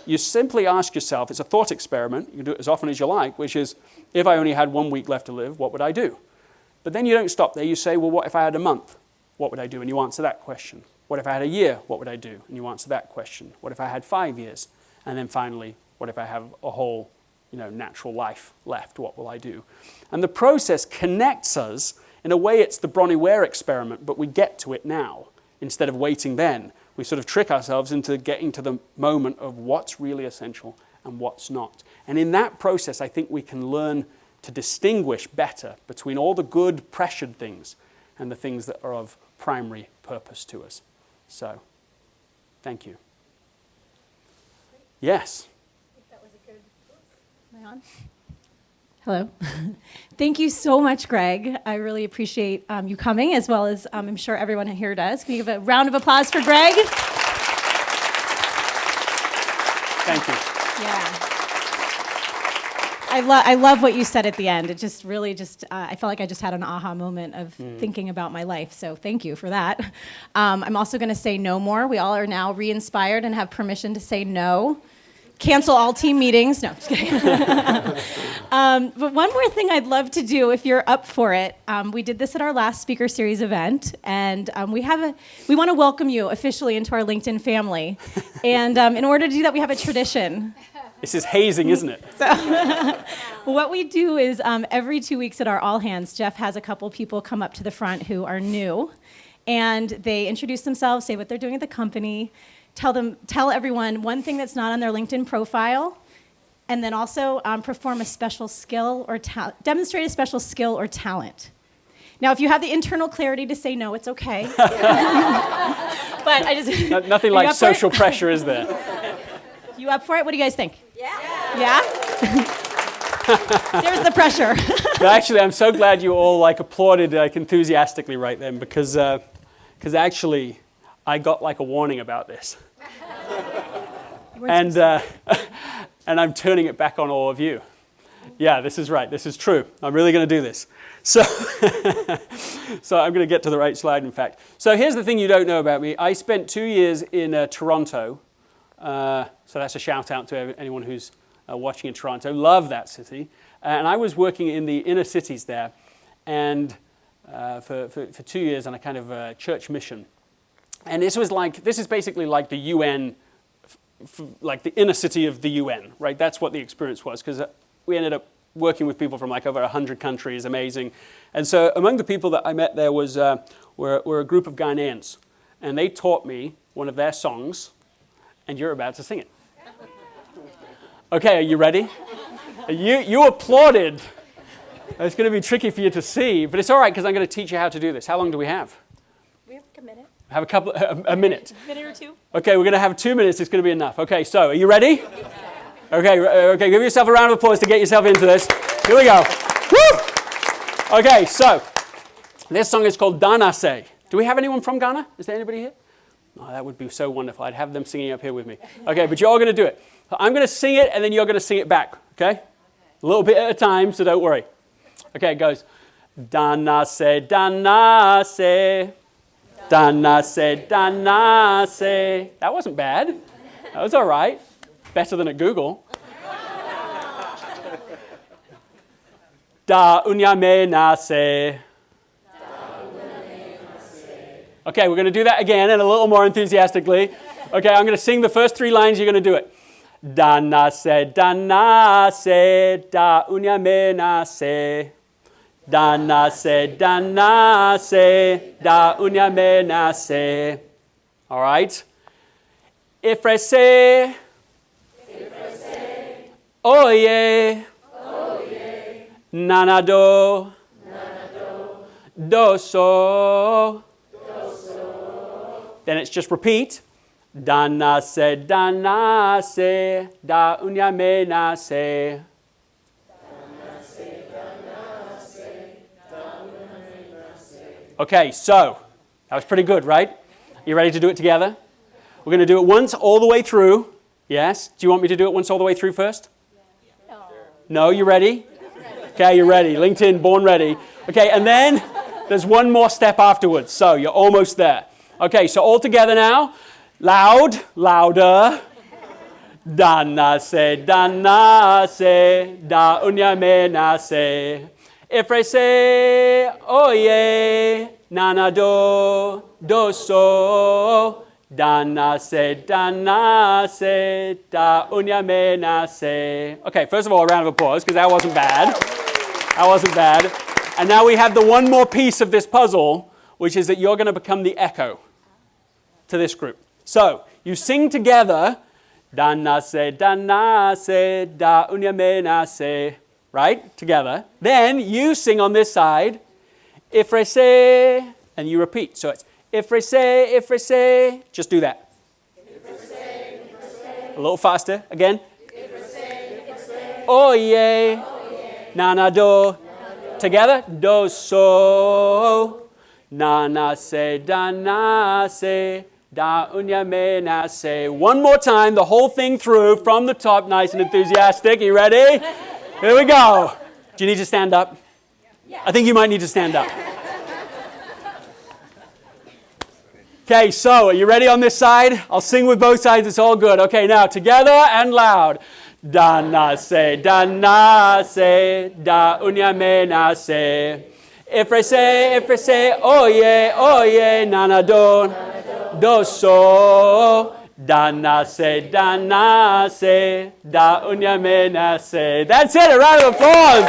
you simply ask yourself, it's a thought experiment, you can do it as often as you like, which is, if I only had 1 week left to live, what would I do? But then you don't stop there, you say, well, what if I had a month? What would I do? And you answer that question. What if I had a year? What would I do? And you answer that question. What if I had 5 years? And then finally, what if I have a whole, natural life left? What will I do? And the process connects us. In a way, it's the Bronnie Ware experiment, but we get to it now instead of waiting then. We sort of trick ourselves into getting to the moment of what's really essential and what's not. And in that process, I think we can learn to distinguish better between all the good pressured things and the things that are of primary purpose to us. So, thank you. Yes? That was a good. Am I on? Hello. Thank you so much, Greg. I really appreciate you coming, as well as I'm sure everyone here does. Can you give a round of applause for Greg? Thank you. Yeah. I love what you said at the end. It just really I felt like I just had an aha moment of thinking about my life. So thank you for that. I'm also going to say no more. We all are now re-inspired and have permission to say no. Cancel all team meetings. No, just kidding. But one more thing I'd love to do, if you're up for it, we did this at our last Speaker Series event, and we want to welcome you officially into our LinkedIn family. And in order to do that, we have a tradition. This is hazing, isn't it? What we do is every 2 weeks at our All Hands, Jeff has a couple people come up to the front who are new, and they introduce themselves, say what they're doing at the company, tell everyone one thing that's not on their LinkedIn profile, and then also perform a special skill or demonstrate a special skill or talent. Now, if you have the internal clarity to say no, it's okay. But I just Nothing like social pressure, is there? You up for it? What do you guys think? Yeah? There's the pressure. But actually, I'm so glad you all applauded enthusiastically right then, because actually, I got a warning about this. And I'm turning it back on all of you. Yeah, this is right. This is true. I'm really going to do this. So, so I'm going to get to the right slide, in fact. So here's the thing you don't know about me. I spent 2 years in Toronto. So that's a shout out to anyone who's watching in Toronto. Love that city. And I was working in the inner cities there, and for 2 years on a kind of church mission. And this is basically like the UN, like the inner city of the UN, right? That's what the experience was, because we ended up working with people from over 100 countries, amazing. And so among the people that I met there were a group of Ghanaians, and they taught me one of their songs, and you're about to sing it. Okay, are you ready? You applauded. It's going to be tricky for you to see, but it's all right, because I'm going to teach you how to do this. How long do we have? We have a minute. Have a minute. A minute or two. Okay, we're going to have 2 minutes. It's going to be enough. Okay, so are you ready? Okay, give yourself a round of applause to get yourself into this. Here we go. Woo! Okay, so this song is called Danase. Do we have anyone from Ghana? Is there anybody here? Oh, that would be so wonderful. I'd have them singing up here with me. Okay, but you're all going to do it. I'm going to sing it, and then you're going to sing it back, okay? A little bit at a time, so don't worry. Okay, it goes. Danase, Danase. Danase, Danase. That wasn't bad. That was all right. Better than at Google. Da unyame nase. Okay, we're going to do that again and a little more enthusiastically. Okay, I'm going to sing the first 3 lines. You're going to do it. Danase, Danase, da unyame nase. Danase, Danase, da unyame nase. All right. Ifrese. Oye. Nanado. Doso. Then it's just repeat. Danase, Danase, da unyame nase. Okay, so that was pretty good, right? You ready to do it together? We're going to do it once all the way through. Yes? Do you want me to do it once all the way through first? No, you ready? Okay, you're ready. LinkedIn, born ready. Okay, and then there's one more step afterwards. So you're almost there. Okay, so all together now. Loud, louder. Danase, Danase, da unyame nase. Ifrese, oye, nanado, doso. Danase, Danase, da unyame nase. Okay, first of all, a round of applause, because that wasn't bad. That wasn't bad. And now we have the one more piece of this puzzle, which is that you're going to become the echo to this group. So, you sing together, Danase, Danase, da unyame nase, right? Together. Then you sing on this side, Ifrese, and you repeat. So it's Ifrese, Ifrese. Just do that. Ifrese, Ifrese. A little faster. Again. Ifrese, Ifrese. Oye, nanado. Together. Do, so. Nanase, danase. Da unyame nase. One more time, the whole thing through from the top, nice and enthusiastic. You ready? Here we go. Do you need to stand up? Yeah. I think you might need to stand up. Okay, so are you ready on this side? I'll sing with both sides. It's all good. Okay, now together and loud. Da na se, da unya me na se. Ifre se, oye, nana do so. Da na se, da unya me na se. That's it, a round of applause.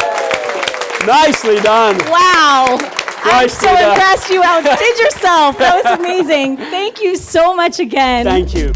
Nicely done. Wow. I'm so Nicely done. impressed you outdid yourself. That was amazing. Thank you so much again. Thank you.